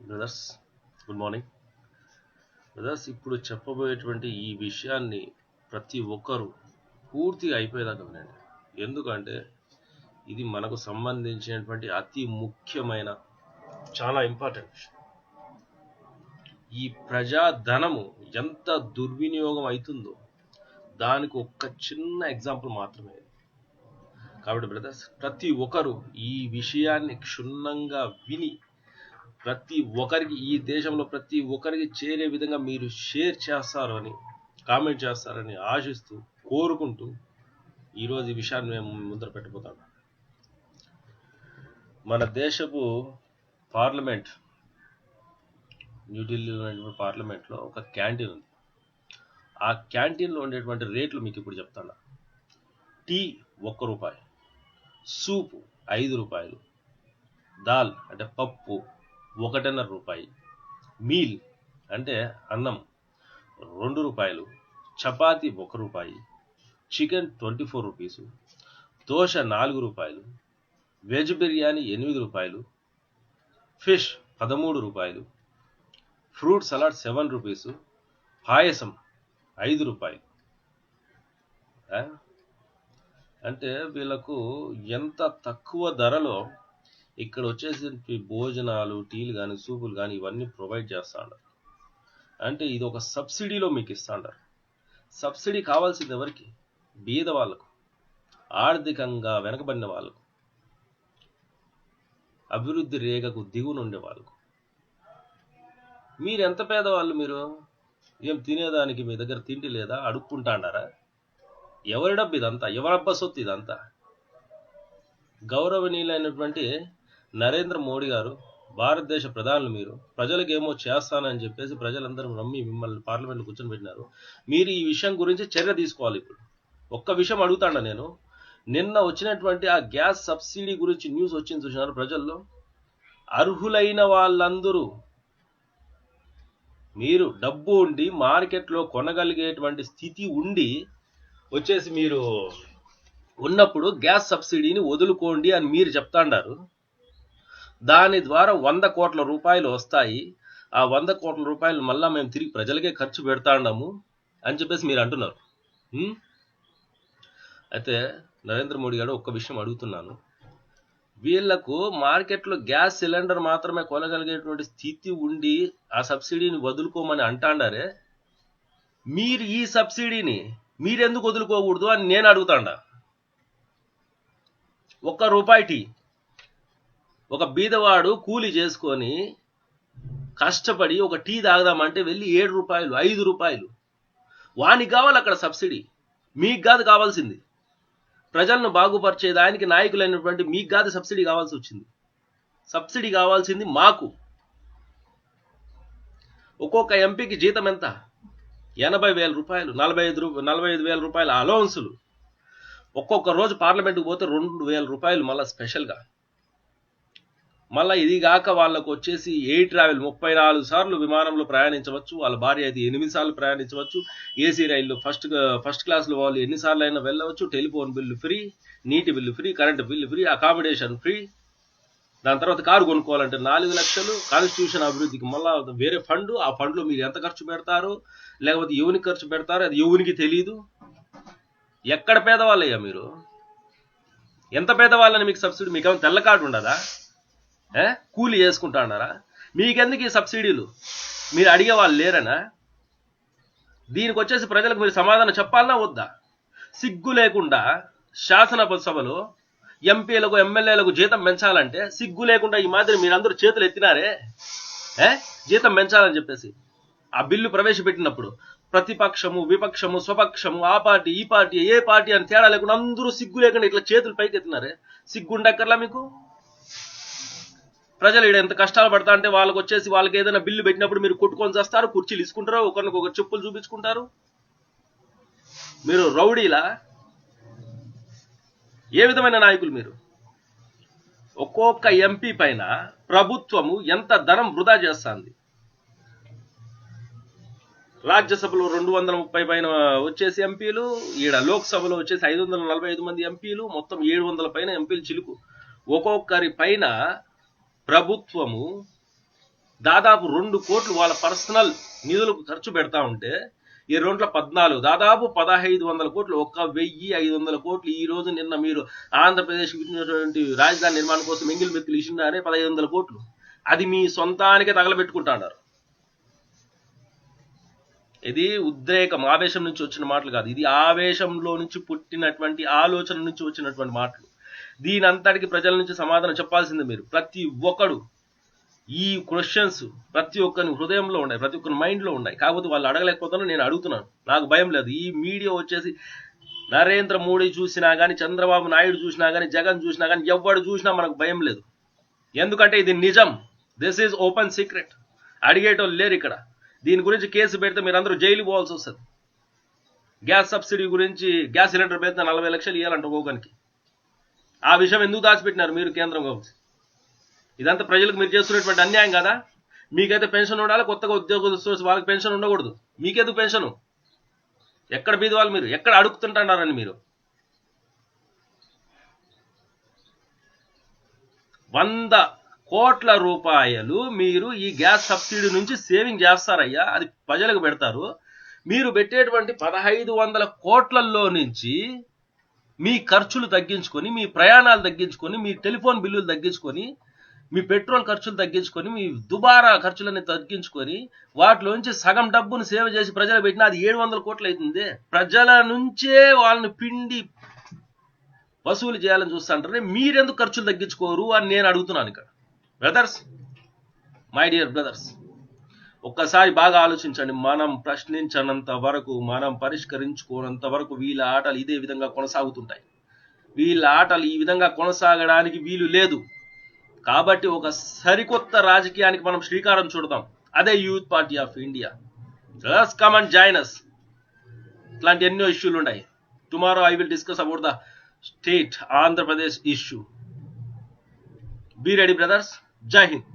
Brothers, good morning. Brothers, ఇప్పుడు చెప్పబోయేటువంటి ఈ విషయాన్ని ప్రతి ఒక్కరూ పూర్తిగా అయిపోయేదాకా వినండి. ఎందుకంటే ఇది మనకు సంబంధించినటువంటి అతి ముఖ్యమైన చాలా ఇంపార్టెంట్ విషయం. ఈ ప్రజాధనము ఎంత దుర్వినియోగం అవుతుందో దానికి ఒక్క చిన్న ఎగ్జాంపుల్ మాత్రమే. కాబట్టి బ్రదర్స్, ప్రతి ఒక్కరు ఈ విషయాన్ని క్షుణ్ణంగా విని ప్రతి ఒక్కరికి, ఈ దేశంలో ప్రతి ఒక్కరికి చేరే విధంగా మీరు షేర్ చేస్తారని, కామెంట్ చేస్తారని ఆశిస్తూ, కోరుకుంటూ ఈరోజు ఈ విషయాన్ని మేము ముందర పెట్టబోతాం. మన దేశపు పార్లమెంట్, న్యూఢిల్లీలో ఉన్నటువంటి పార్లమెంట్లో ఒక క్యాంటీన్ ఉంది. ఆ క్యాంటీన్లో ఉండేటువంటి రేట్లు మీకు ఇప్పుడు చెప్తాను. టీ 1 రూపాయి, సూపు 5 రూపాయలు, దాల్ అంటే పప్పు 1.5 రూపాయి, మీల్ అంటే అన్నం 2 రూపాయలు, చపాతీ 1 రూపాయి, చికెన్ 24 రూపీసు, దోశ 4 రూపాయలు, వెజ్ బిర్యానీ 8 రూపాయలు, ఫిష్ 13 రూపాయలు, ఫ్రూట్ సలాడ్ 7 రూపీసు, పాయసం 5 రూపాయలు. అంటే వీళ్ళకు ఎంత తక్కువ ధరలో ఇక్కడ వచ్చేసి భోజనాలు, టీలు కానీ, సూపులు కానీ ఇవన్నీ ప్రొవైడ్ చేస్తా ఉంటారు. అంటే ఇది ఒక సబ్సిడీలో మీకు ఇస్తా ఉంటారు. సబ్సిడీ కావాల్సింది ఎవరికి? బీద వాళ్ళకు, ఆర్థికంగా వెనకబడిన వాళ్ళకు, అభివృద్ధి రేఖకు దిగువన ఉండే వాళ్ళకు. మీరు ఎంత పేదవాళ్ళు? మీరు ఏం తినేదానికి మీ దగ్గర తిండి లేదా? అడుక్కుంటాడారా? ఎవరి డబ్బు ఇదంతా? ఎవరబ్బా సొత్తు ఇదంతా? గౌరవనీయులైనటువంటి నరేంద్ర మోడీ గారు, భారతదేశ ప్రధానులు, మీరు ప్రజలకు ఏమో చేస్తానని చెప్పేసి ప్రజలందరూ నమ్మి మిమ్మల్ని పార్లమెంట్లో కూర్చొని పెట్టినారు. మీరు ఈ విషయం గురించి చర్య తీసుకోవాలి. ఇప్పుడు ఒక్క విషయం అడుగుతాండ నేను. నిన్న వచ్చినటువంటి ఆ గ్యాస్ సబ్సిడీ గురించి న్యూస్ వచ్చింది చూసినారు ప్రజల్లో. అర్హులైన వాళ్ళందరూ, మీరు డబ్బు ఉండి మార్కెట్లో కొనగలిగేటువంటి స్థితి ఉండి వచ్చేసి మీరు ఉన్నప్పుడు గ్యాస్ సబ్సిడీని వదులుకోండి అని మీరు చెప్తాండారు. దాని ద్వారా 100 కోట్ల రూపాయలు వస్తాయి. ఆ 100 కోట్ల రూపాయలు మళ్ళా మేము తిరిగి ప్రజలకే ఖర్చు పెడతాండాము అని చెప్పేసి మీరు అంటున్నారు. అయితే నరేంద్ర మోడీ గారు ఒక్క విషయం అడుగుతున్నాను. వీళ్లకు మార్కెట్లో గ్యాస్ సిలిండర్ మాత్రమే కొనగలిగేటువంటి స్థితి ఉండి ఆ సబ్సిడీని వదులుకోమని అంటాండారే, మీరు ఈ సబ్సిడీని మీరెందుకు వదులుకోకూడదు అని నేను అడుగుతాండా. 1 రూపాయి టీ, ఒక బీదవాడు కూలి చేసుకొని కష్టపడి ఒక టీ తాగదామంటే వెళ్ళి 7 రూపాయలు, 5 రూపాయలు. వానికి కావాలి అక్కడ సబ్సిడీ, మీకు కాదు కావాల్సింది. ప్రజలను బాగుపరిచేదానికి నాయకులైనటువంటి మీకు కాదు సబ్సిడీ కావాల్సి వచ్చింది. సబ్సిడీ కావాల్సింది మాకు. ఒక్కొక్క ఎంపీకి జీతం ఎంత? 80,000 రూపాయలు, 45,000 రూపాయల అలౌన్సులు. ఒక్కొక్క రోజు పార్లమెంట్కి పోతే 2,000 రూపాయలు మళ్ళీ స్పెషల్గా. మళ్ళీ ఇది కాక వాళ్ళకు వచ్చేసి ఎయిర్ ట్రావెల్ 34 సార్లు విమానంలో ప్రయాణించవచ్చు. వాళ్ళ భార్య అయితే 8 సార్లు ప్రయాణించవచ్చు. ఏసీ రైల్లో ఫస్ట్ క్లాస్లో వాళ్ళు ఎన్నిసార్లు అయినా వెళ్ళవచ్చు. టెలిఫోన్ బిల్లు ఫ్రీ, నీటి bill free, current bill free, accommodation free. దాని తర్వాత కారు కొనుక్కోవాలంటే 4 లక్షలు. కాన్స్టిట్యూషన్ అభివృద్ధికి మళ్ళీ వేరే ఫండ్. ఆ ఫండ్లో మీరు ఎంత ఖర్చు పెడతారు, లేకపోతే ఎవరికి ఖర్చు పెడతారు, అది ఎవరికి తెలియదు. ఎక్కడ పేదవాళ్ళయ్యా మీరు? ఎంత పేదవాళ్ళని మీకు సబ్సిడీ? మీకేమైనా తెల్ల కార్డు ఉండదా? కూలి చేసుకుంటాడారా? మీకెందుకు ఈ సబ్సిడీలు? మీరు అడిగే వాళ్ళు లేరనా? దీనికి వచ్చేసి ప్రజలకు మీరు సమాధానం చెప్పాలన్నా వద్దా? సిగ్గు లేకుండా శాసనసభలో ఎంపీలకు, ఎమ్మెల్యేలకు జీతం పెంచాలంటే సిగ్గు లేకుండా ఈ మాదిరి మీరందరూ చేతులు ఎత్తినారే జీతం పెంచాలని చెప్పేసి. ఆ బిల్లు ప్రవేశపెట్టినప్పుడు ప్రతిపక్షము, విపక్షము, స్వపక్షము, ఆ పార్టీ, ఈ పార్టీ, ఏ పార్టీ అని తేడా లేకుండా అందరూ సిగ్గు లేకుండా ఇట్లా చేతులు పైకి ఎత్తినారే. సిగ్గుండక్కర్లా మీకు? ప్రజలు ఇక్కడ ఎంత కష్టాలు పడతా అంటే వాళ్ళకి వచ్చేసి వాళ్ళకి ఏదైనా బిల్లు పెట్టినప్పుడు మీరు కొట్టుకొని చేస్తారు, కుర్చీలు ఇసుకుంటారు, ఒకరికొకరు చెప్పులు చూపించుకుంటారు. మీరు రౌడీలా? ఏ విధమైన నాయకులు మీరు? ఒక్కొక్క ఎంపీ పైన ప్రభుత్వము ఎంత ధనం వృధా చేస్తుంది. రాజ్యసభలో 230 పైన వచ్చేసి ఎంపీలు, ఈడ లోక్సభలో వచ్చేసి 545 మంది ఎంపీలు, మొత్తం 700 పైన ఎంపీలు చిలుకు. ఒక్కొక్కరి పైన ప్రభుత్వము దాదాపు 2 కోట్లు వాళ్ళ పర్సనల్ నిధులకు ఖర్చు పెడతా ఉంటే ఈ 214 దాదాపు 1500 కోట్లు, 1500 కోట్లు ఈ రోజు నిన్న మీరు ఆంధ్రప్రదేశ్ ఇచ్చినటువంటి రాజధాని నిర్మాణం కోసం ఎంగిల్ మెత్తులు ఇచ్చినారే 1500 కోట్లు, అది మీ సొంతానికే తగలబెట్టుకుంటున్నారు. ఇది ఉద్రేకం, ఆవేశం నుంచి వచ్చిన మాటలు కాదు, ఇది ఆవేశంలో నుంచి పుట్టినటువంటి ఆలోచన నుంచి వచ్చినటువంటి మాటలు. దీని అంతటికి ప్రజల నుంచి సమాధానం చెప్పాల్సిందే మీరు. ప్రతి ఒక్కడు ఈ క్వశ్చన్స్ ప్రతి ఒక్కరి హృదయంలో ఉన్నాయి, ప్రతి ఒక్కరి మైండ్లో ఉన్నాయి. కాకపోతే వాళ్ళు అడగలేకపోతున్నారు, నేను అడుగుతున్నాను. నాకు భయం లేదు. ఈ మీడియా వచ్చేసి నరేంద్ర మోడీ చూసినా కానీ, చంద్రబాబు నాయుడు చూసినా కానీ, జగన్ చూసినా కానీ, ఎవడు చూసినా మనకు భయం లేదు. ఎందుకంటే ఇది నిజం. This is open secret. అడిగేటోళ్ళు లేరు ఇక్కడ. దీని గురించి కేసు పెడితే మీరందరూ జైలు పోవాల్సి వస్తుంది. గ్యాస్ సబ్సిడీ గురించి గ్యాస్ సిలిండర్ పెడితే 40 లక్షలు ఇవ్వాలంట ఒక్కొక్కరికి. ఆ విషయం ఎందుకు దాచిపెట్టినారు మీరు కేంద్రం కావచ్చు? ఇదంతా ప్రజలకు మీరు చేస్తున్నటువంటి అన్యాయం కదా. మీకైతే పెన్షన్ ఉండాలి, కొత్తగా ఉద్యోగస్తులు వాళ్ళకి పెన్షన్ ఉండకూడదు. మీకెందుకు పెన్షను? ఎక్కడ బీది వాళ్ళు మీరు? ఎక్కడ అడుగుతుంటున్నారని మీరు? 100 కోట్ల రూపాయలు మీరు ఈ గ్యాస్ సబ్సిడీ నుంచి సేవింగ్ చేస్తారయ్యా, అది ప్రజలకు పెడతారు. మీరు పెట్టేటువంటి 1500 కోట్లలో నుంచి మీ ఖర్చులు తగ్గించుకొని, మీ ప్రయాణాలు తగ్గించుకొని, మీ టెలిఫోన్ బిల్లులు తగ్గించుకొని, మీ పెట్రోల్ ఖర్చులు తగ్గించుకొని, మీ దుబారా ఖర్చులన్నీ తగ్గించుకొని, వాటిలోంచి సగం డబ్బును సేవ చేసి ప్రజలు పెట్టినా అది 700 కోట్లు అవుతుంది. ప్రజల నుంచే వాళ్ళని పిండి వసూలు చేయాలని చూస్తుంటారు. మీరెందుకు ఖర్చులు తగ్గించుకోరు అని నేను అడుగుతున్నాను ఇక్కడ. బ్రదర్స్, మై డియర్ బ్రదర్స్, ఒక్కసారి బాగా ఆలోచించండి. మనం ప్రశ్నించనంత వరకు, మనం పరిష్కరించుకోనంత వరకు వీళ్ళ ఆటలు ఇదే విధంగా కొనసాగుతుంటాయి. వీళ్ళ ఆటలు ఈ విధంగా కొనసాగడానికి వీలు లేదు. కాబట్టి ఒక సరికొత్త రాజకీయానికి మనం శ్రీకారం చుడదాం. అదే youth party of India. Just come and join us. ఇట్లాంటి ఎన్నో ఇష్యూలు ఉన్నాయి. Tomorrow I will discuss about the state Andhra Pradesh issue. Be ready brothers. జై హింద్.